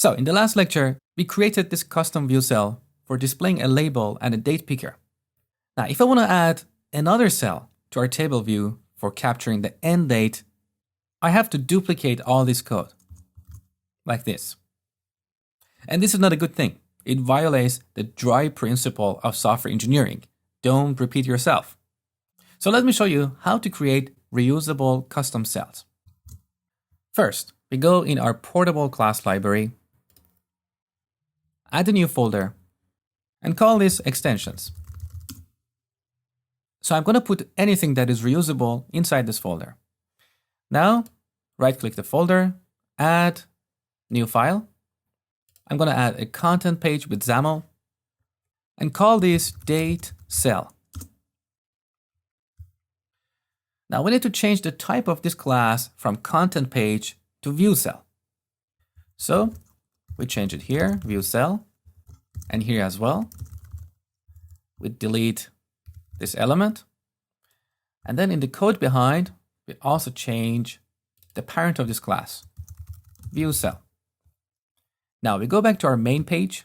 So in the last lecture, we created this custom view cell for displaying a label and a date picker. Now, if I want to add another cell to our table view for capturing the end date, I have to duplicate all this code like this. And this is not a good thing. It violates the dry principle of software engineering. Don't repeat yourself. So let me show you how to create reusable custom cells. First, we go in our portable class library, add a new folder, and call this extensions. So I'm going to put anything that is reusable inside this folder. Now, right-click the folder, add new file. I'm going to add a content page with XAML and call this date cell. Now we need to change the type of this class from content page to view cell. So we change it here, view cell, and here as well. We delete this element. And then in the code behind, we also change the parent of this class, view cell. Now we go back to our main page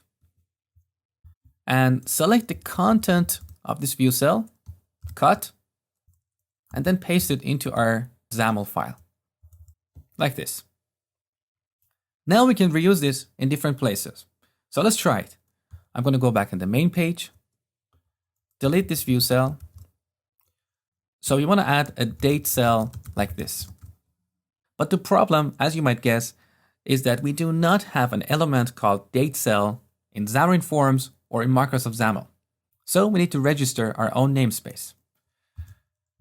and select the content of this view cell, cut, and then paste it into our XAML file, like this. Now we can reuse this in different places. So let's try it. I'm going to go back in the main page, delete this view cell. So we want to add a date cell like this. But the problem, as you might guess, is that we do not have an element called date cell in Xamarin Forms or in Microsoft XAML. So we need to register our own namespace.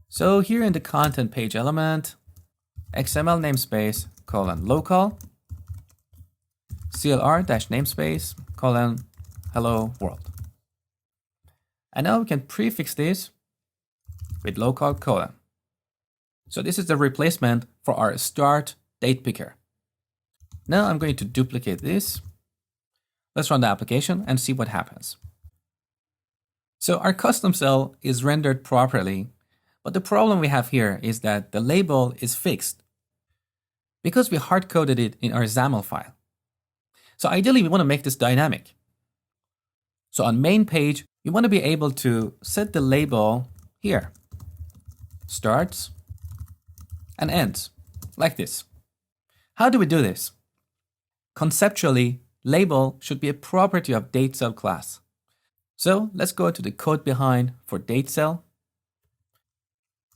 So here in the content page element, XML namespace :local CLR-namespace hello world. And now we can prefix this with local :. So this is the replacement for our start date picker. Now I'm going to duplicate this. Let's run the application and see what happens. So our custom cell is rendered properly, but the problem we have here is that the label is fixed because we hard-coded it in our XAML file. So ideally, we want to make this dynamic. So on main page, we want to be able to set the label here, starts and ends, like this. How do we do this? Conceptually, label should be a property of date cell class. So let's go to the code behind for date cell.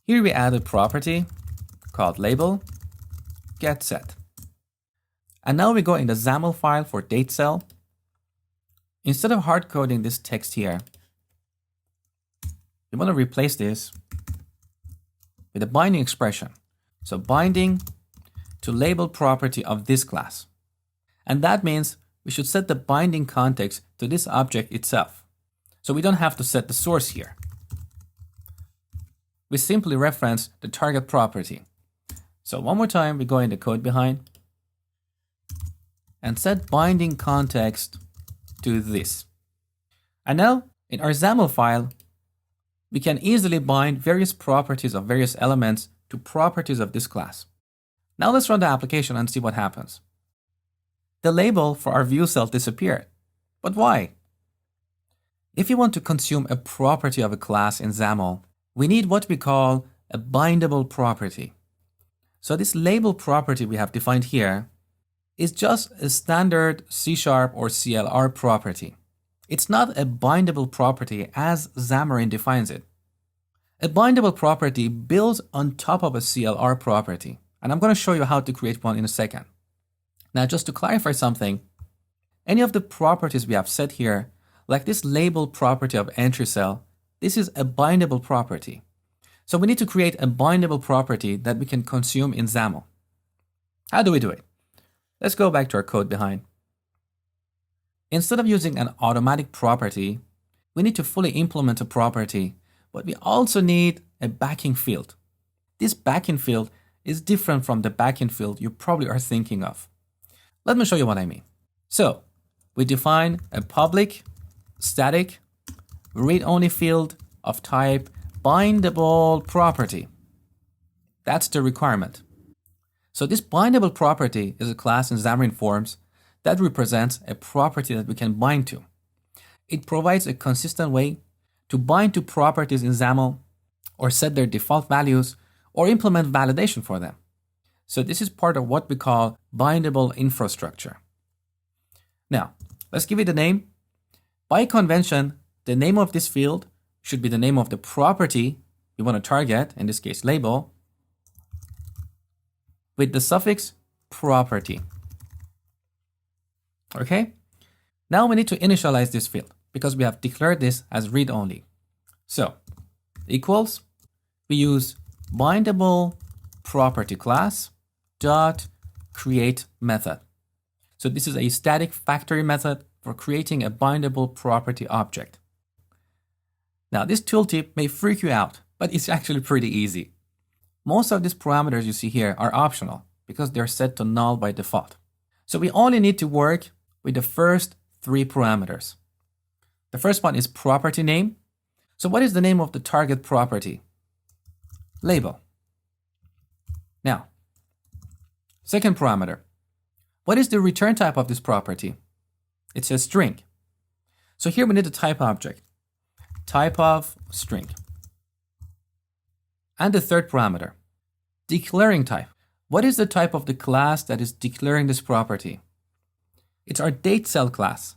Here we add a property called label getSet. And now we go in the XAML file for date cell. Instead of hard coding this text here, we want to replace this with a binding expression. So binding to label property of this class. And that means we should set the binding context to this object itself. So we don't have to set the source here. We simply reference the target property. So one more time, we go in the code behind and set binding context to this. And now in our XAML file, we can easily bind various properties of various elements to properties of this class. Now let's run the application and see what happens. The label for our view cell disappeared. But why? If you want to consume a property of a class in XAML, we need what we call a bindable property. So this label property we have defined here is just a standard C# or CLR property. It's not a bindable property as Xamarin defines it. A bindable property builds on top of a CLR property. And I'm going to show you how to create one in a second. Now, just to clarify something, any of the properties we have set here, like this label property of entry cell, this is a bindable property. So we need to create a bindable property that we can consume in XAML. How do we do it? Let's go back to our code behind. Instead of using an automatic property, we need to fully implement a property, but we also need a backing field. This backing field is different from the backend field you probably are thinking of. Let me show you what I mean. So we define a public, static, read-only field of type bindable property. That's the requirement. So this bindable property is a class in Xamarin Forms that represents a property that we can bind to. It provides a consistent way to bind to properties in XAML or set their default values or implement validation for them. So this is part of what we call bindable infrastructure. Now, let's give it a name. By convention, the name of this field should be the name of the property you want to target, in this case label, with the suffix property. Okay? Now we need to initialize this field because we have declared this as read-only. So, equals, we use bindable property class dot create method. So this is a static factory method for creating a bindable property object. Now this tooltip may freak you out, but it's actually pretty easy. Most of these parameters you see here are optional because they're set to null by default. So we only need to work with the first 3 parameters. The first one is property name. So what is the name of the target property? Label. Now, second parameter. What is the return type of this property? It's a string. So here we need a type object. Type of string. And the third parameter, declaring type. What is the type of the class that is declaring this property? It's our date cell class.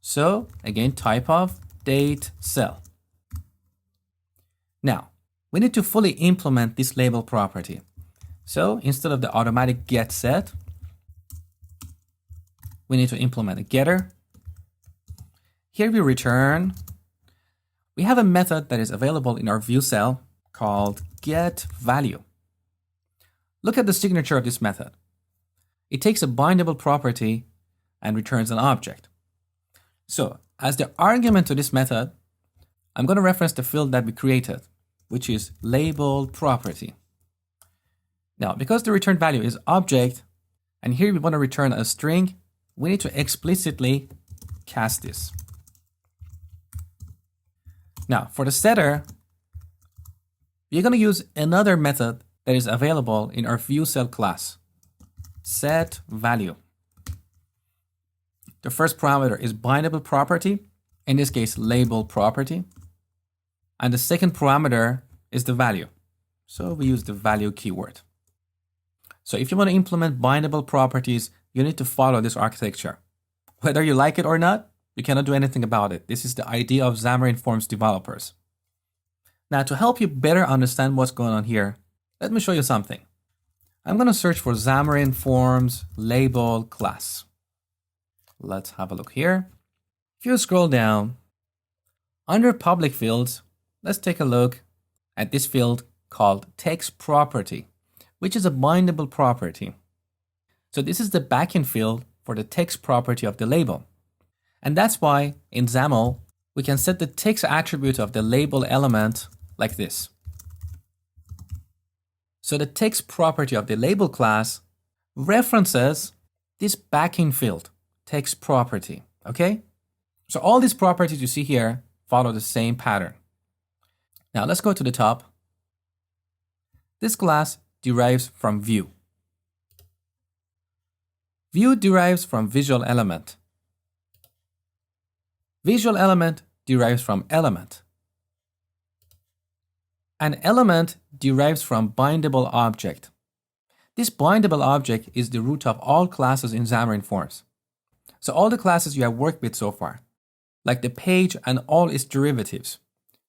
So again, type of date cell. Now, we need to fully implement this label property. So instead of the automatic get set, we need to implement a getter. Here we return. We have a method that is available in our view cell called getValue. Look at the signature of this method. It takes a bindable property and returns an object. So as the argument to this method, I'm going to reference the field that we created, which is label property. Now, because the return value is object, and here we want to return a string, we need to explicitly cast this. Now, for the setter, we're going to use another method that is available in our view cell class, setValue. The first parameter is bindable property, in this case, label property. And the second parameter is the value. So we use the value keyword. So if you want to implement bindable properties, you need to follow this architecture. Whether you like it or not, you cannot do anything about it. This is the idea of Xamarin Forms developers. Now, to help you better understand what's going on here, let me show you something. I'm going to search for Xamarin Forms label class. Let's have a look here. If you scroll down, under public fields, let's take a look at this field called text property, which is a bindable property. So this is the backend field for the text property of the label. And that's why in XAML, we can set the text attribute of the label element like this. So the text property of the label class references this backend field, text property, okay? So all these properties you see here follow the same pattern. Now let's go to the top. This class derives from view. View derives from visual element. Visual element derives from element. An element derives from bindable object. This bindable object is the root of all classes in Xamarin Forms. So all the classes you have worked with so far, like the page and all its derivatives,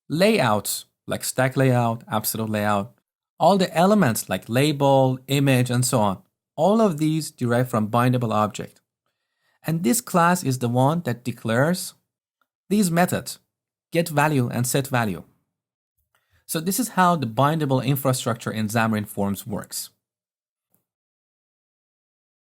layouts like stack layout, absolute layout, all the elements like label, image, and so on, all of these derive from bindable object. And this class is the one that declares these methods, getValue and setValue. So this is how the bindable infrastructure in Xamarin Forms works.